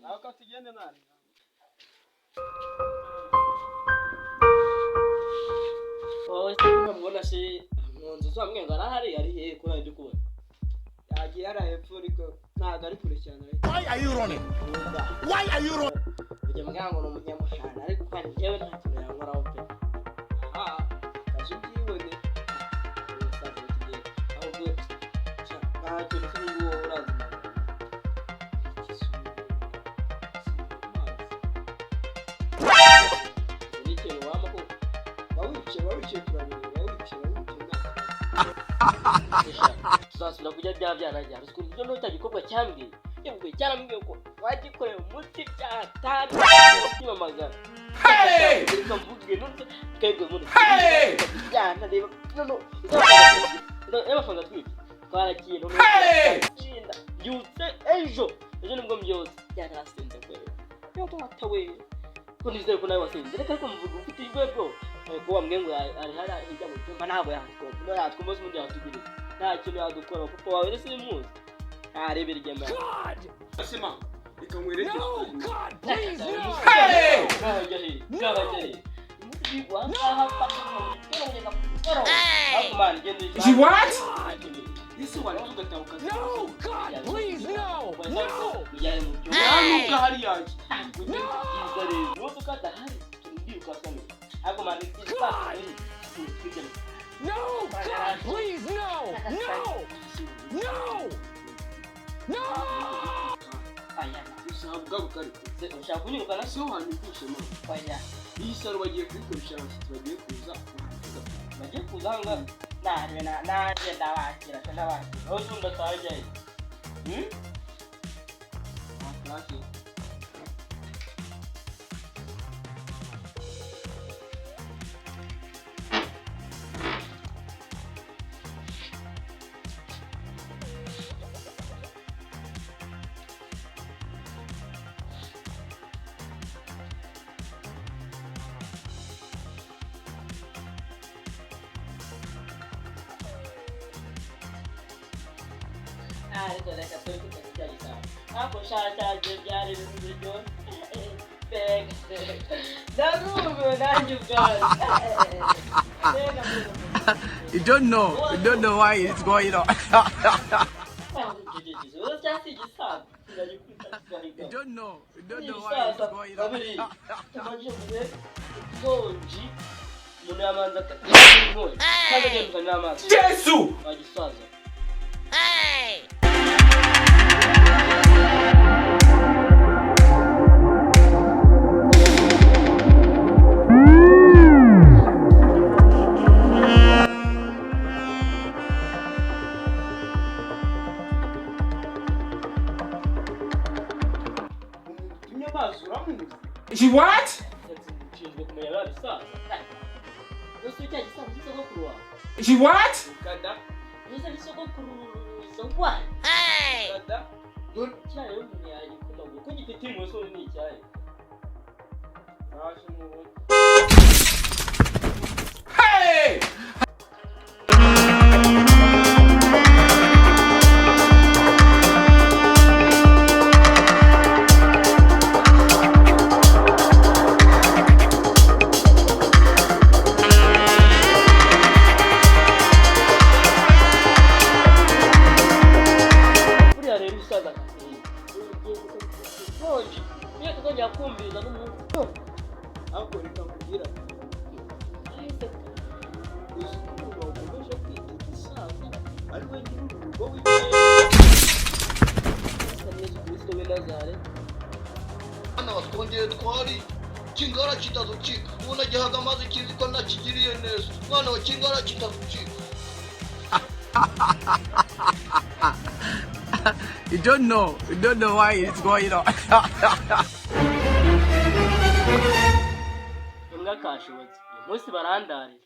Nako tugende nani. Oh, mbona se nzo zamwe ngarahari ari he ko ndi kubona. Yagiye ara hepfo ariko ntago ari kure cyane. Why are you running? Why are you running? Uje mwango no munyamushana ariko kandi jewe nta kintu yankoraho pe. Aha. Kazubyiwone. Ahubwo nta kintu cy'uwo urazima. Tuzasubira kujya byabyarajya rusiko ibyo n'utagikorwa cyambwiye yebwe cyarambwiye ko wagikorera umuti byatari kimamagara kamvuge none kayego muri byana reba no y'amafaranga twibye twaragiye none cyinda yutse ejo nibwo mbyose byarasenze kwera yo twatawe ko nizere ko nawe wasenze reka ko mvuga ufite ibwebwo ko wambwiye ngo ari hara ijya mu cyumba ntabwo yatwumva no yatwumva undi yatugirira nta kintu yadukora kuko wawe rese ni muzi arebera igema Asima ikamwereke No, God, please, no. Hey! She what? This one you got to No, God, please, no. No. Nanuka hari yaje. No, God, please, no. No. No. No. Usahabwa bukari. Ushaka kunyuka na So hano kwishema. kwanya. Isaro bagiye kwikoresha abashyitsi bagiye kuza. Bagiye kuzanga naje ndabakira ndabakira. Aho tunda twaje. Aklaki. Ariko reka twe kujya cyane. Ako shaka byari ibiryo. Darugo nanjye ubwawe. You don't know why it's going on. You don't know why it's going on. Jesus! Hey! She what? She what? Hey! Hey! Twongeye twari kingara kitaducika ubona gihaga amazi kizi ko nakigiriye neza mwana wa kingara kitaducika. You don't know why it's going on. Imbwa kashobotse uyu munsi barandarira.